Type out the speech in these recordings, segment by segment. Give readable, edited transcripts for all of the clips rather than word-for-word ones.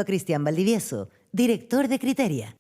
A Cristian Valdivieso, director de Criteria.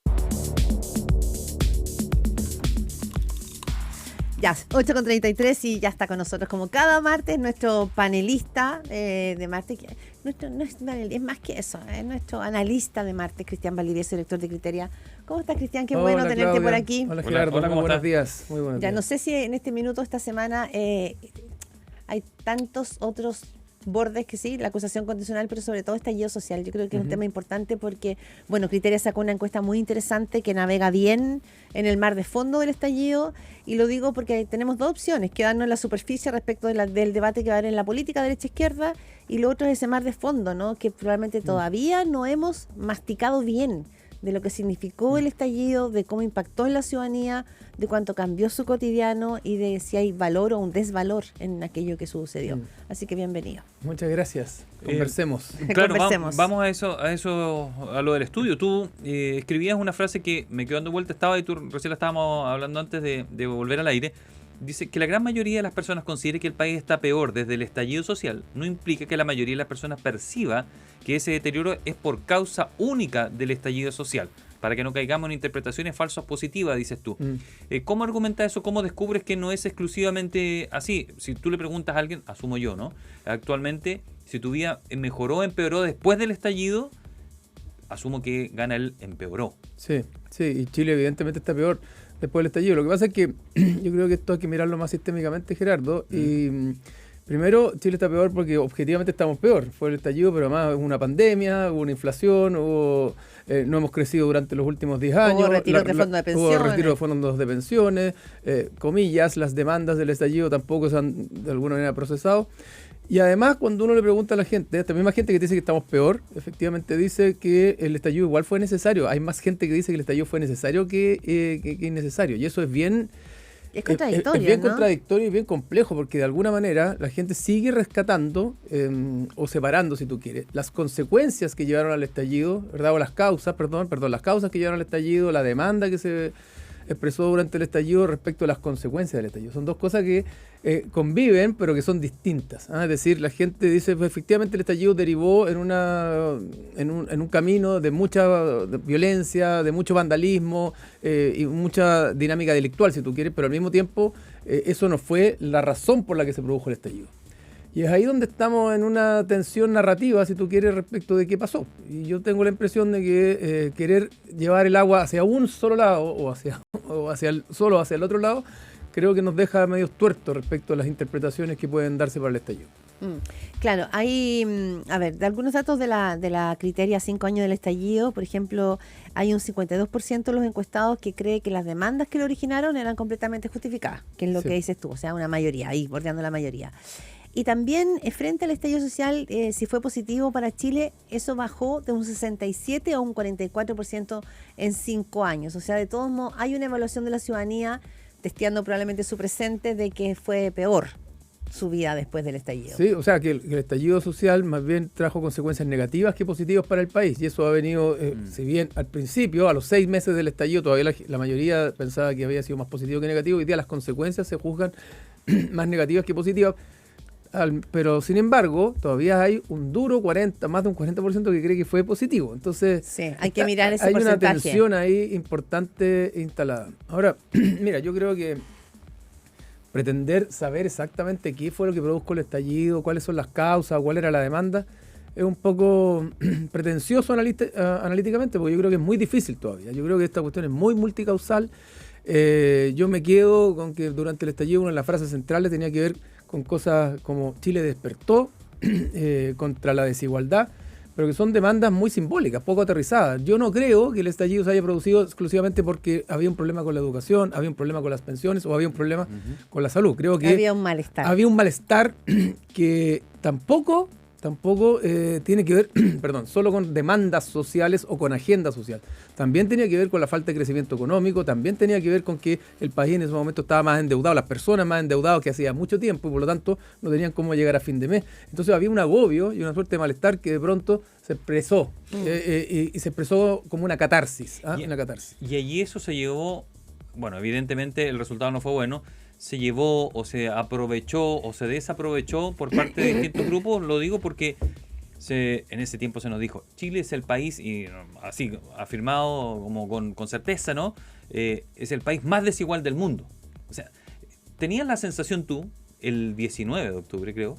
Ya, 8:33 y ya está con nosotros como cada martes nuestro panelista de martes. No es más que eso, es nuestro analista de martes, Cristian Valdivieso, director de Criteria. ¿Cómo estás, Cristian? Qué bueno tenerte Claudia. por aquí. Hola, Gerardo. Hola, Muy buenos días. Muy buenos Ya días. no sé si en este minuto, esta semana, hay tantos otros bordes que sí, la acusación condicional, pero sobre todo estallido social. Yo creo que es un tema importante porque, bueno, Criteria sacó una encuesta muy interesante que navega bien en el mar de fondo del estallido, y lo digo porque tenemos dos opciones: quedarnos en la superficie respecto del debate que va a haber en la política derecha-izquierda, y lo otro es ese mar de fondo, ¿no? Que probablemente todavía no hemos masticado bien de lo que significó el estallido, de cómo impactó en la ciudadanía, de cuánto cambió su cotidiano y de si hay valor o un desvalor en aquello que sucedió. Así que bienvenido. Muchas gracias. Conversemos. Claro, Conversemos. vamos a lo del estudio. Tú escribías una frase que me quedó dando vuelta, y tú recién la estábamos hablando antes de volver al aire. Dice que la gran mayoría de las personas considere que el país está peor desde el estallido social. No implica que la mayoría de las personas perciba que ese deterioro es por causa única del estallido social, para que no caigamos en interpretaciones falsas positivas, dices tú. ¿Cómo argumentas eso? ¿Cómo descubres que no es exclusivamente así? Si tú le preguntas a alguien, asumo yo, ¿no? Actualmente, si tu vida mejoró o empeoró después del estallido, asumo que gana el empeoró. Sí, y Chile evidentemente está peor después del estallido. Lo que pasa es que yo creo que esto hay que mirarlo más sistémicamente, Gerardo. Y primero, Chile está peor porque objetivamente estamos peor. Fue el estallido, pero además hubo una pandemia, hubo una inflación, no hemos crecido durante los últimos 10 años. Hubo retiros de fondos de pensiones. Hubo retiro de fondos de pensiones. Comillas, las demandas del estallido tampoco se han de alguna manera procesado. Y además, cuando uno le pregunta a la gente, esta misma gente que dice que estamos peor, efectivamente dice que el estallido igual fue necesario. Hay más gente que dice que el estallido fue necesario que innecesario. Y eso es bien... Es contradictorio, es bien ¿no? contradictorio y bien complejo, porque de alguna manera la gente sigue rescatando o separando, si tú quieres, las consecuencias que llevaron al estallido, ¿verdad? O las causas que llevaron al estallido, la demanda que se expresó durante el estallido respecto a las consecuencias del estallido. Son dos cosas que conviven, pero que son distintas. Es decir, la gente dice, pues, efectivamente el estallido derivó en un camino de mucha violencia, de mucho vandalismo y mucha dinámica delictual, si tú quieres, pero al mismo tiempo eso no fue la razón por la que se produjo el estallido. Y es ahí donde estamos en una tensión narrativa, si tú quieres, respecto de qué pasó. Y yo tengo la impresión de que querer llevar el agua hacia un solo lado o hacia el otro lado, creo que nos deja medio tuertos respecto a las interpretaciones que pueden darse para el estallido. Claro, hay, de algunos datos de la Criteria 5 años del estallido, por ejemplo, hay un 52% de los encuestados que cree que las demandas que lo originaron eran completamente justificadas, que es lo que dices tú, o sea, una mayoría, ahí bordeando la mayoría. Y también, frente al estallido social, si fue positivo para Chile, eso bajó de un 67 a un 44% en 5 años. O sea, de todos modos, hay una evaluación de la ciudadanía, testeando probablemente su presente, de que fue peor su vida después del estallido. Sí, o sea, que el estallido social más bien trajo consecuencias negativas que positivas para el país. Y eso ha venido, si bien al principio, a los 6 meses del estallido, todavía la mayoría pensaba que había sido más positivo que negativo. Hoy día las consecuencias se juzgan más negativas que positivas. Pero sin embargo, todavía hay un duro más de un 40% que cree que fue positivo. Entonces, sí, hay que mirar ese hay porcentaje. una tensión ahí importante instalada. Ahora, mira, yo creo que pretender saber exactamente qué fue lo que produjo el estallido, cuáles son las causas, cuál era la demanda, es un poco pretencioso analíticamente, porque yo creo que es muy difícil todavía. Yo creo que esta cuestión es muy multicausal. Yo me quedo con que durante el estallido una de las frases centrales tenía que ver con cosas como Chile despertó contra la desigualdad, pero que son demandas muy simbólicas, poco aterrizadas. Yo no creo que el estallido se haya producido exclusivamente porque había un problema con la educación, había un problema con las pensiones o había un problema con la salud. Creo que había un malestar. Había un malestar que tampoco tiene que ver, solo con demandas sociales o con agenda social. También tenía que ver con la falta de crecimiento económico, también tenía que ver con que el país en ese momento estaba más endeudado, las personas más endeudadas que hacía mucho tiempo, y por lo tanto no tenían cómo llegar a fin de mes. Entonces había un agobio y una suerte de malestar que de pronto se expresó, y se expresó como una catarsis. Y allí eso se llevó, bueno, evidentemente el resultado no fue bueno, se llevó o se aprovechó o se desaprovechó por parte de distintos grupos. Lo digo porque En ese tiempo se nos dijo, Chile es el país, y así afirmado como con certeza, ¿no? Es el país más desigual del mundo. O sea, tenías la sensación tú, el 19 de octubre creo,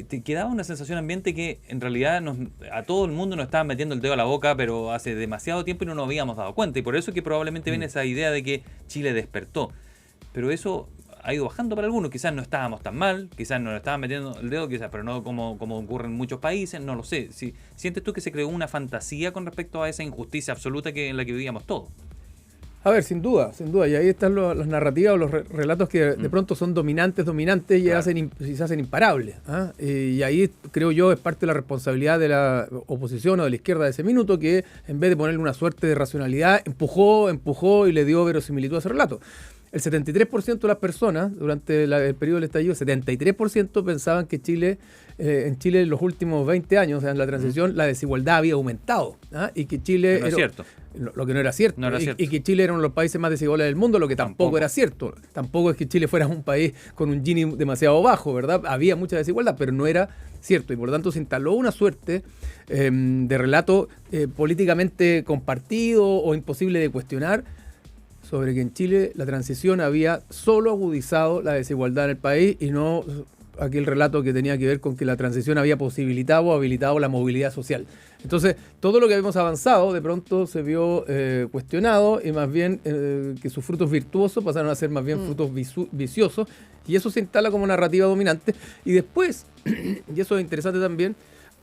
te quedaba una sensación ambiente que en realidad a todo el mundo nos estaban metiendo el dedo a la boca, pero hace demasiado tiempo y no nos habíamos dado cuenta. Y por eso que probablemente viene esa idea de que Chile despertó. Pero eso ha ido bajando para algunos. Quizás no estábamos tan mal, quizás nos estaban metiendo el dedo, quizás, pero no como ocurre en muchos países, no lo sé. ¿Sientes tú que se creó una fantasía con respecto a esa injusticia absoluta en la que vivíamos todos? A ver, sin duda, y ahí están las narrativas o los relatos que de pronto son dominantes y Claro. se hacen imparables. ¿Ah? Y ahí creo yo es parte de la responsabilidad de la oposición o de la izquierda de ese minuto, que en vez de ponerle una suerte de racionalidad, empujó y le dio verosimilitud a ese relato. El 73% de las personas durante el periodo del estallido, 73% pensaban que en Chile en los últimos 20 años, o sea, en la transición, la desigualdad había aumentado. ¿Ah? Y que Chile... No es cierto. Lo que no era cierto. No era cierto. Y que Chile era uno de los países más desiguales del mundo, lo que tampoco era cierto. Tampoco es que Chile fuera un país con un Gini demasiado bajo, ¿verdad? Había mucha desigualdad, pero no era cierto. Y por lo tanto se instaló una suerte de relato políticamente compartido o imposible de cuestionar, sobre que en Chile la transición había solo agudizado la desigualdad en el país y no aquel relato que tenía que ver con que la transición había posibilitado o habilitado la movilidad social. Entonces, todo lo que habíamos avanzado de pronto se vio cuestionado y más bien que sus frutos virtuosos pasaron a ser más bien frutos viciosos, y eso se instala como narrativa dominante. Y después, y eso es interesante también,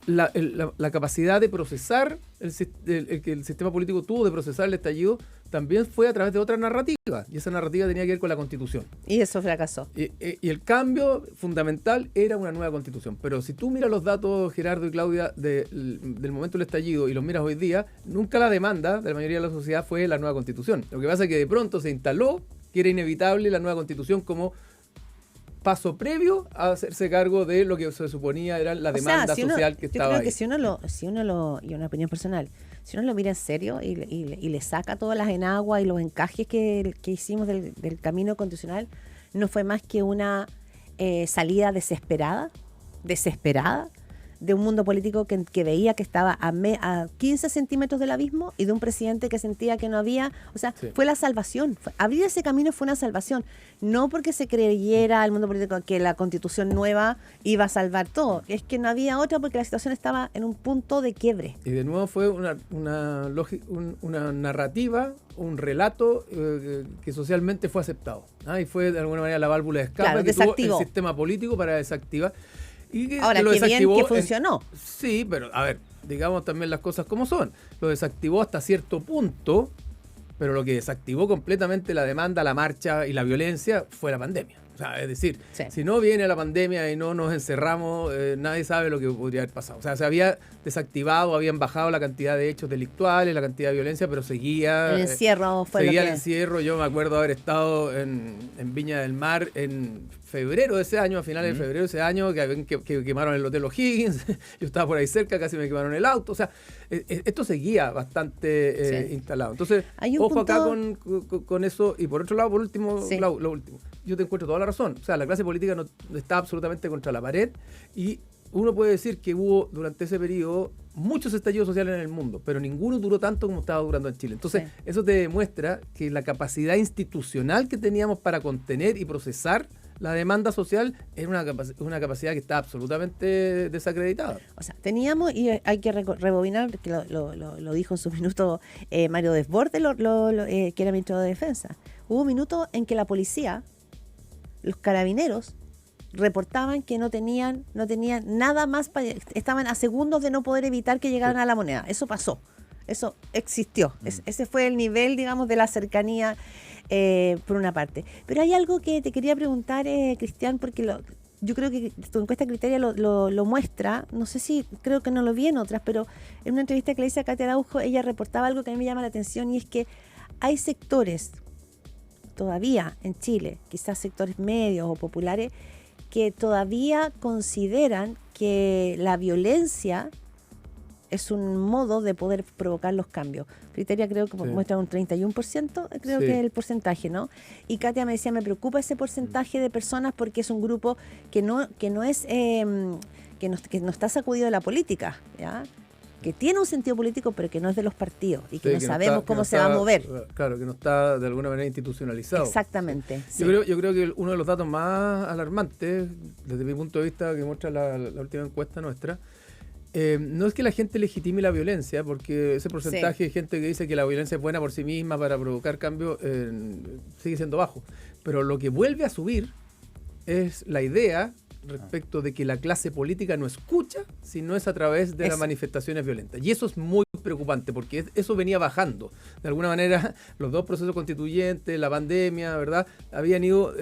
la capacidad de procesar, que el sistema político tuvo de procesar el estallido, también fue a través de otra narrativa, y esa narrativa tenía que ver con la Constitución. Y eso fracasó. Y el cambio fundamental era una nueva Constitución. Pero si tú miras los datos, Gerardo y Claudia, del momento del estallido y los miras hoy día, nunca la demanda de la mayoría de la sociedad fue la nueva Constitución. Lo que pasa es que de pronto se instaló que era inevitable la nueva Constitución como paso previo a hacerse cargo de lo que se suponía era la demanda social que estaba ahí. Yo creo que si uno lo, y una opinión personal, si uno lo mira en serio y le saca todas las enaguas y los encajes que hicimos del camino constitucional, no fue más que una salida desesperada de un mundo político que veía que estaba a 15 centímetros del abismo y de un presidente que sentía que no había, o sea, Sí. fue la salvación. Abrir ese camino fue una salvación, no porque se creyera el mundo político que la Constitución nueva iba a salvar todo, es que no había otra porque la situación estaba en un punto de quiebre. Y de nuevo fue una narrativa, un relato que socialmente fue aceptado. Y fue de alguna manera la válvula de escape Claro, que tuvo desactivó. el sistema político para desactivar. Y que Ahora, lo qué bien desactivó que funcionó. Sí, pero a ver, digamos también las cosas como son. Lo desactivó hasta cierto punto, pero lo que desactivó completamente la demanda, la marcha y la violencia fue la pandemia. O sea, es decir, Sí. si no viene la pandemia y no nos encerramos, nadie sabe lo que podría haber pasado. O sea, se había desactivado, habían bajado la cantidad de hechos delictuales, la cantidad de violencia, pero seguía... El encierro fue seguía lo el que... encierro. Yo me acuerdo haber estado en Viña del Mar en febrero de ese año, a finales de febrero de ese año, que quemaron el Hotel O'Higgins. Yo estaba por ahí cerca, casi me quemaron el auto. O sea, esto seguía bastante Sí. instalado. Entonces, Hay un ojo punto- acá con eso. Y por otro lado, por último, Sí. Clau, lo último. Yo te encuentro toda la razón. O sea, la clase política no está absolutamente contra la pared, y uno puede decir que hubo durante ese periodo muchos estallidos sociales en el mundo, pero ninguno duró tanto como estaba durando en Chile. Entonces, Sí. eso te demuestra que la capacidad institucional que teníamos para contener y procesar la demanda social era una capacidad que está absolutamente desacreditada. O sea, teníamos, y hay que rebobinar, que lo dijo en su minuto Mario Desbordes, que era ministro de Defensa. Hubo minutos en que la policía, los carabineros, reportaban que no tenían nada más, estaban a segundos de no poder evitar que llegaran a la moneda. Eso pasó, eso existió. Ese fue el nivel, digamos, de la cercanía, por una parte. Pero hay algo que te quería preguntar, Cristian, porque yo creo que tu encuesta Criteria lo muestra. No sé si, creo que no lo vi en otras, pero en una entrevista que le hice a Katia Araujo, ella reportaba algo que a mí me llama la atención, y es que hay sectores todavía en Chile, quizás sectores medios o populares, que todavía consideran que la violencia es un modo de poder provocar los cambios. Criteria creo que Sí. muestra un 31%, creo Sí. que es el porcentaje, ¿no? Y Katia me decía, me preocupa ese porcentaje de personas porque es un grupo que no es que no está sacudido de la política, ¿ya? Que tiene un sentido político, pero que no es de los partidos y que Sí, no que sabemos está- que cómo no se va a está- mover. Claro, que no está de alguna manera institucionalizado. Exactamente. sí. Yo creo que uno de los datos más alarmantes, desde mi punto de vista, que muestra la última encuesta nuestra, no es que la gente legitime la violencia, porque ese porcentaje de gente que dice que la violencia es buena por sí misma para provocar cambio sigue siendo bajo. Pero lo que vuelve a subir es la idea respecto de que la clase política no escucha si no es a través de las Eso. manifestaciones violentas. Y eso es muy preocupante porque eso venía bajando. De alguna manera, los dos procesos constituyentes, la pandemia, ¿verdad?, habían ido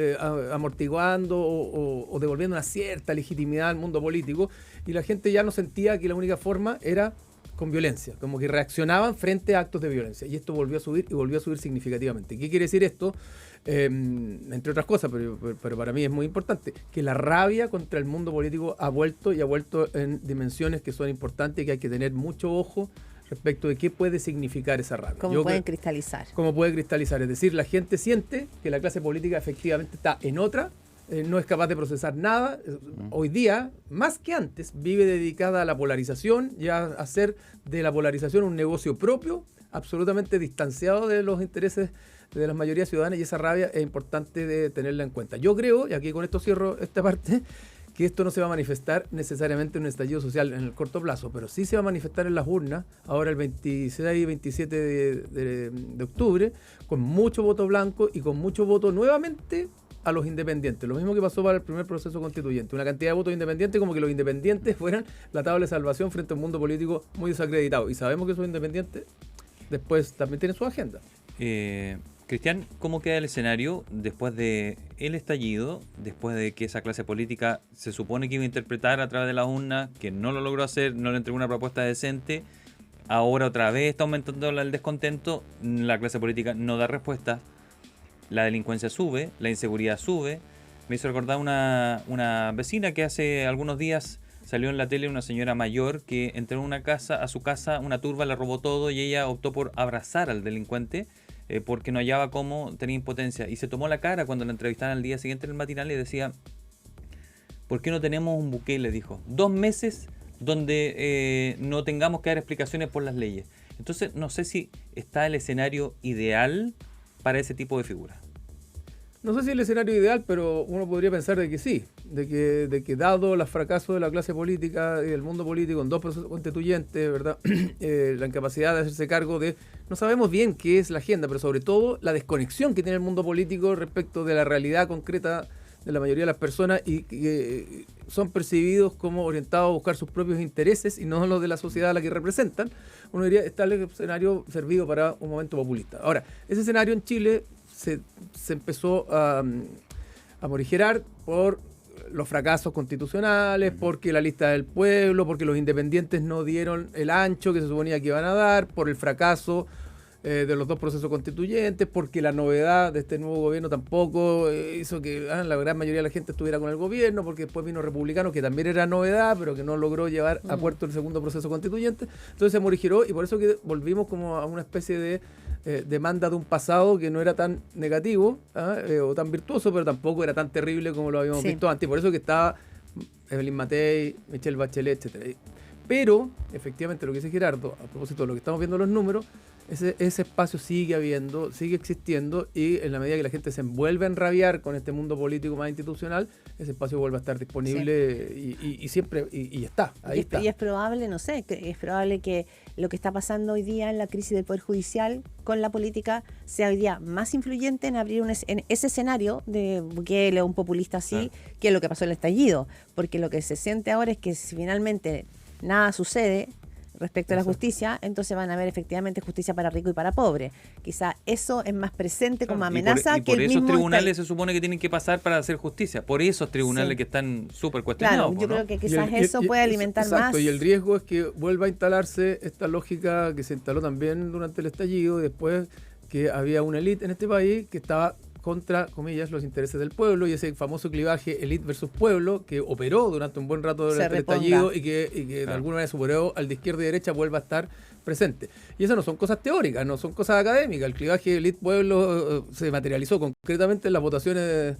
amortiguando o devolviendo una cierta legitimidad al mundo político y la gente ya no sentía que la única forma era con violencia, como que reaccionaban frente a actos de violencia. Y esto volvió a subir y volvió a subir significativamente. ¿Qué quiere decir esto? Entre otras cosas, pero para mí es muy importante, que la rabia contra el mundo político ha vuelto en dimensiones que son importantes y que hay que tener mucho ojo respecto de qué puede significar esa rabia. ¿Cómo pueden cristalizar? Cómo puede cristalizar. Es decir, la gente siente que la clase política efectivamente está en otra, no es capaz de procesar nada. Hoy día, más que antes, vive dedicada a la polarización y a hacer de la polarización un negocio propio, absolutamente distanciado de los intereses de la mayoría ciudadana, y esa rabia es importante de tenerla en cuenta. Yo creo, y aquí con esto cierro esta parte, que esto no se va a manifestar necesariamente en un estallido social en el corto plazo, pero sí se va a manifestar en las urnas, ahora el 26 y 27 de octubre, con mucho voto blanco y con mucho voto nuevamente a los independientes. Lo mismo que pasó para el primer proceso constituyente. Una cantidad de votos independientes, como que los independientes fueran la tabla de salvación frente a un mundo político muy desacreditado. Y sabemos que esos independientes después también tienen su agenda. Cristian, ¿cómo queda el escenario después de el estallido, después de que esa clase política se supone que iba a interpretar a través de las urnas, que no lo logró hacer, no le entregó una propuesta decente, ahora otra vez está aumentando el descontento, la clase política no da respuesta, la delincuencia sube, la inseguridad sube? Me hizo recordar una vecina que hace algunos días salió en la tele, una señora mayor que entró a su casa, una turba le robó todo y ella optó por abrazar al delincuente porque no hallaba cómo, tenía impotencia. Y se tomó la cara cuando la entrevistaron al día siguiente en el matinal y decía, ¿por qué no tenemos un Bukele? Dijo, 2 meses donde no tengamos que dar explicaciones por las leyes. Entonces, no sé si está el escenario ideal para ese tipo de figuras. No sé si es el escenario ideal, pero uno podría pensar de que sí, de que dado los fracasos de la clase política y del mundo político en 2 procesos constituyentes, ¿verdad? La incapacidad de hacerse cargo de, no sabemos bien qué es la agenda, pero sobre todo la desconexión que tiene el mundo político respecto de la realidad concreta de la mayoría de las personas y que son percibidos como orientados a buscar sus propios intereses y no los de la sociedad a la que representan. Uno diría, está el escenario servido para un momento populista. Ahora, ese escenario en Chile se empezó a morigerar por los fracasos constitucionales, porque la lista del pueblo, porque los independientes no dieron el ancho que se suponía que iban a dar, por el fracaso de los 2 procesos constituyentes, porque la novedad de este nuevo gobierno tampoco hizo que la gran mayoría de la gente estuviera con el gobierno, porque después vino republicano, que también era novedad, pero que no logró llevar a puerto el segundo proceso constituyente. Entonces se morigeró y por eso que volvimos como a una especie de demanda de un pasado que no era tan negativo o tan virtuoso, pero tampoco era tan terrible como lo habíamos visto antes. Por eso que estaba Evelyn Matei, Michelle Bachelet, etcétera. Pero, efectivamente, lo que dice Gerardo, a propósito de lo que estamos viendo en los números, ese espacio sigue habiendo, sigue existiendo, y en la medida que la gente se envuelve a enrabiar con este mundo político más institucional, ese espacio vuelve a estar disponible y siempre, y está, ahí está. Y es probable, no sé, es probable que lo que está pasando hoy día en la crisis del Poder Judicial con la política sea hoy día más influyente en abrir en ese escenario de Bukele o un populista así, que lo que pasó en el estallido. Porque lo que se siente ahora es que si finalmente nada sucede respecto a la justicia, entonces van a haber efectivamente justicia para rico y para pobre. Quizá eso es más presente como amenaza y por que el esos mismo tribunales se supone que tienen que pasar para hacer justicia. Por esos tribunales que están súper cuestionados. Claro, yo creo que Y quizás eso puede alimentar exacto, más. y el riesgo es que vuelva a instalarse esta lógica que se instaló también durante el estallido, después que había una élite en este país que estaba contra, comillas, los intereses del pueblo, y ese famoso clivaje élite versus pueblo que operó durante un buen rato durante el estallido y que de alguna manera superó al de izquierda y derecha vuelva a estar presente. Y eso no son cosas teóricas, no son cosas académicas. El clivaje élite-pueblo se materializó concretamente en las votaciones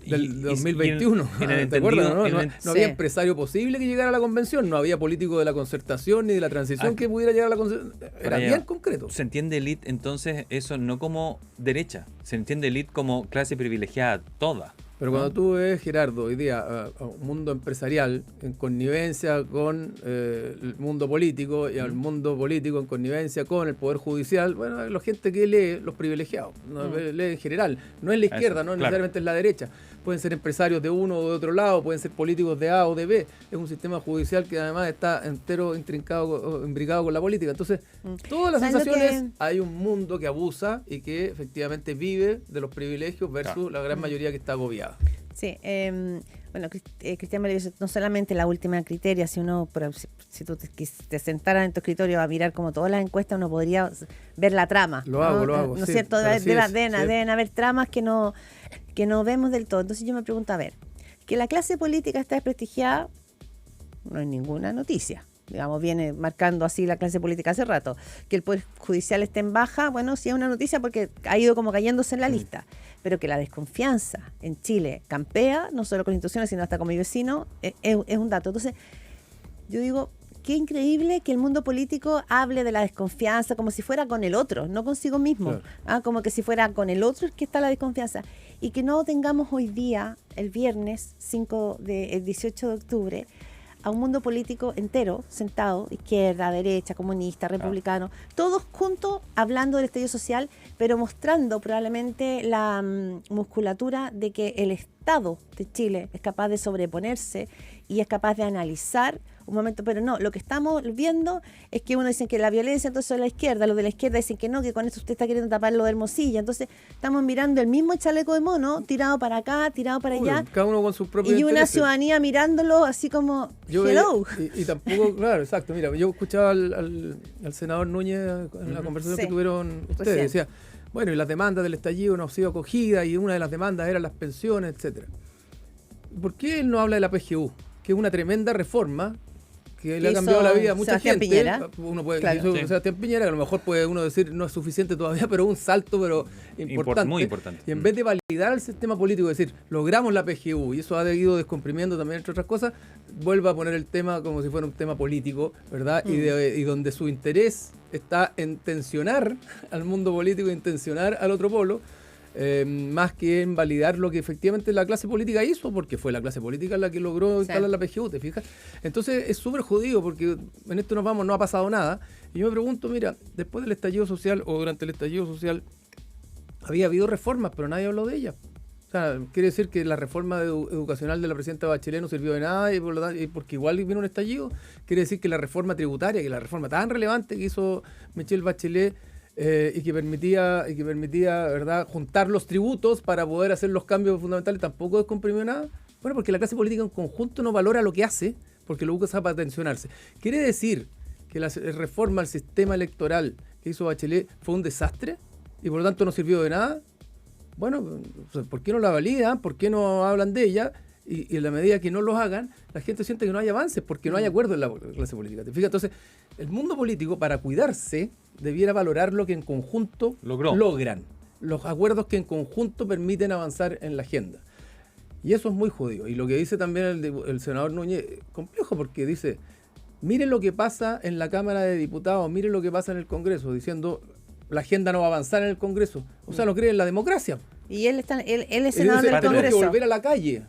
del 2021. ¿Te acuerdas? No había empresario posible que llegara a la convención, no había político de la concertación ni de la transición que pudiera llegar a la convención. Era bien concreto. Se entiende élite entonces eso no como derecha, se entiende élite como clase privilegiada toda. Pero cuando tú ves, Gerardo, hoy día a un mundo empresarial en connivencia con el mundo político y al mundo político en connivencia con el Poder Judicial, bueno, la gente que lee los privilegiados, lee en general, no es la izquierda, no necesariamente es la derecha. Pueden ser empresarios de uno o de otro lado, pueden ser políticos de A o de B. Es un sistema judicial que además está entero intrincado, imbricado con la política. Entonces, todas las sensaciones, hay un mundo que abusa y que efectivamente vive de los privilegios versus la gran mayoría que está agobiada. Sí, bueno, Cristian Maravilloso, no solamente la última criteria, si tú te sentaras en tu escritorio a mirar como todas las encuestas, uno podría ver la trama. Lo hago. ¿No es sí, cierto? Deben haber tramas que no vemos del todo. Entonces yo me pregunto, a ver, que la clase política está desprestigiada no es ninguna noticia. Digamos, viene marcando así la clase política hace rato. Que el Poder Judicial esté en baja, bueno, sí es una noticia porque ha ido como cayéndose en la lista. Pero que la desconfianza en Chile campea, no solo con instituciones, sino hasta con mi vecino, es un dato. Entonces, yo digo, qué increíble que el mundo político hable de la desconfianza como si fuera con el otro, no consigo mismo. Claro. Como que si fuera con el otro es que está la desconfianza. Y que no tengamos hoy día, el viernes el 18 de octubre, a un mundo político entero, sentado, izquierda, derecha, comunista, republicano, todos juntos hablando del estallido social, pero mostrando probablemente la musculatura de que el Estado de Chile es capaz de sobreponerse y es capaz de analizar un momento, pero no, lo que estamos viendo es que uno dice que la violencia entonces es la izquierda, los de la izquierda dicen que no, que con eso usted está queriendo tapar lo de Hermosilla, entonces estamos mirando el mismo chaleco de mono, tirado para acá, tirado para allá, cada uno con sus propios y una intereses. Ciudadanía mirándolo así como, hello. Y tampoco, claro, exacto, mira, yo escuchaba al senador Núñez en la conversación que tuvieron ustedes, decía, bueno, y las demandas del estallido no han sido acogidas, y una de las demandas eran las pensiones, etcétera. ¿Por qué él no habla de la PGU? Que es una tremenda reforma que le ha cambiado la vida a mucha Sebastián gente. Piñera. Uno puede Sí. Sebastián Piñera, que a lo mejor puede uno decir no es suficiente todavía, pero un salto importante. Muy importante. Y en vez de validar el sistema político, decir, logramos la PGU, y eso ha ido descomprimiendo también, entre otras cosas, vuelve a poner el tema como si fuera un tema político, ¿verdad? Y donde su interés está en tensionar al mundo político, en tensionar al otro polo, más que en validar lo que efectivamente la clase política hizo, porque fue la clase política la que logró instalar la PGU, ¿te fijas? Entonces es súper jodido, porque en esto no ha pasado nada. Y yo me pregunto, mira, después del estallido social o durante el estallido social había habido reformas, pero nadie habló de ellas. O sea, quiere decir que la reforma educacional de la presidenta Bachelet no sirvió de nada y porque igual vino un estallido. Quiere decir que la reforma tributaria, que la reforma tan relevante que hizo Michelle Bachelet, y que permitía, ¿verdad?, juntar los tributos para poder hacer los cambios fundamentales, tampoco descomprimió nada. Bueno, porque la clase política en conjunto no valora lo que hace, porque lo usa para tensionarse. ¿Quiere decir que la reforma al sistema electoral que hizo Bachelet fue un desastre y por lo tanto no sirvió de nada? Bueno, ¿por qué no la validan? ¿Por qué no hablan de ella? Y en la medida que no los hagan, la gente siente que no hay avances porque no hay acuerdo en la clase política. ¿Te fijas? Entonces, el mundo político, para cuidarse, debiera valorar lo que en conjunto logran. Los acuerdos que en conjunto permiten avanzar en la agenda. Y eso es muy jodido. Y lo que dice también el senador Núñez, complejo, porque dice, miren lo que pasa en la Cámara de Diputados, miren lo que pasa en el Congreso, diciendo, la agenda no va a avanzar en el Congreso. O sea, no cree en la democracia. Y él es senador del Congreso. Tenemos que volver a la calle.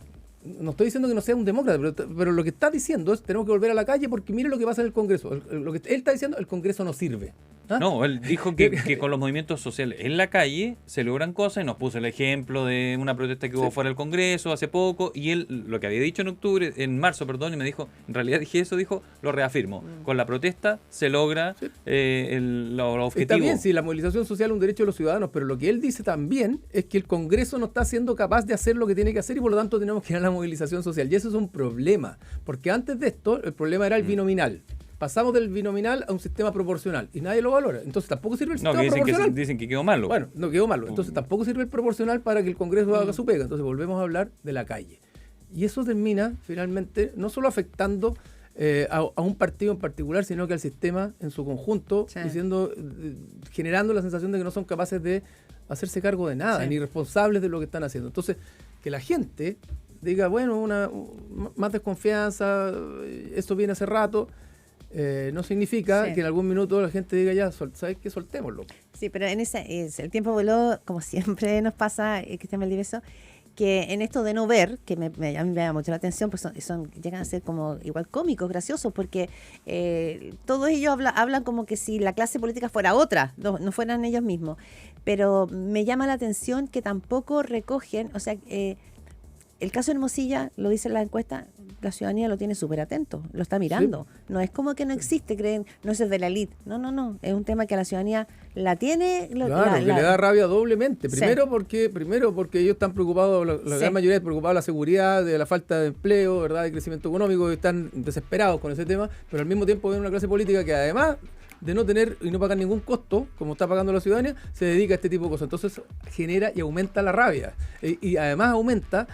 No estoy diciendo que no sea un demócrata, pero lo que está diciendo es tenemos que volver a la calle porque mire lo que pasa en el Congreso. Lo que él está diciendo, el Congreso no sirve. ¿Ah? No, él dijo que con los movimientos sociales en la calle se logran cosas y nos puso el ejemplo de una protesta que hubo fuera del Congreso hace poco y él lo que había dicho en marzo, y me dijo, en realidad dije eso, lo reafirmo. Con la protesta se logra los objetivos. Está bien, sí, la movilización social es un derecho de los ciudadanos, pero lo que él dice también es que el Congreso no está siendo capaz de hacer lo que tiene que hacer y por lo tanto tenemos que ir a la movilización social. Y eso es un problema, porque antes de esto el problema era el binominal. pasamos del binominal a un sistema proporcional y nadie lo valora. Entonces tampoco sirve el No, sistema que proporcional. dicen que quedó malo. Bueno, no quedó malo. Entonces tampoco sirve el proporcional para que el Congreso haga su pega. Entonces volvemos a hablar de la calle. Y eso termina finalmente no solo afectando a un partido en particular, sino que al sistema en su conjunto, Sí. generando la sensación de que no son capaces de hacerse cargo de nada, Sí. ni responsables de lo que están haciendo. Entonces, que la gente diga, bueno, más desconfianza, esto viene hace rato, no significa Sí. que en algún minuto la gente diga, ya, ¿sabes qué? Soltémoslo. Sí, pero el tiempo voló, como siempre nos pasa, Cristian Valdivieso, que en esto de no ver, que a mí me llama mucho la atención, pues llegan a ser como igual cómicos, graciosos, porque todos ellos hablan como que si la clase política fuera otra, no fueran ellos mismos. Pero me llama la atención que tampoco recogen, o sea, el caso de Hermosilla, lo dice la encuesta, la ciudadanía lo tiene súper atento, lo está mirando. No es como que no existe, creen, no es el de la elite. No. Es un tema que a la ciudadanía la tiene. Claro, que le da rabia doblemente. Sí. Primero porque ellos están preocupados, la Sí. gran mayoría está preocupada de la seguridad, de la falta de empleo, ¿verdad? De crecimiento económico, y están desesperados con ese tema, pero al mismo tiempo ven una clase política que además de no tener y no pagar ningún costo, como está pagando la ciudadanía, se dedica a este tipo de cosas. Entonces genera y aumenta la rabia. Y además aumenta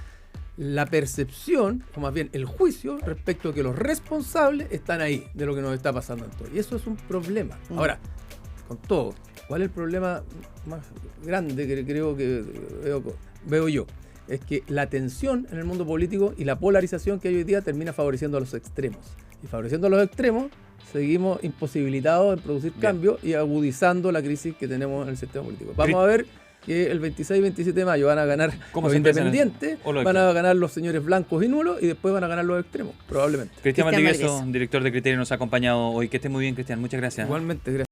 la percepción, o más bien el juicio, respecto a que los responsables están ahí de lo que nos está pasando en todo. Y eso es un problema. Ahora, con todo, ¿cuál es el problema más grande que creo que veo yo? Es que la tensión en el mundo político y la polarización que hay hoy día termina favoreciendo a los extremos. Y favoreciendo a los extremos, seguimos imposibilitados en producir cambios y agudizando la crisis que tenemos en el sistema político. Vamos a ver que el 26 y 27 de mayo van a ganar ¿Cómo los se empiezan independientes, o los van a extremos? ganar los señores blancos y nulos y después van a ganar los extremos, probablemente. Cristian Cristian Valdivieso, Valdivieso. director de Criterio, nos ha acompañado hoy. Que esté muy bien, Cristian. Muchas gracias. Igualmente, gracias.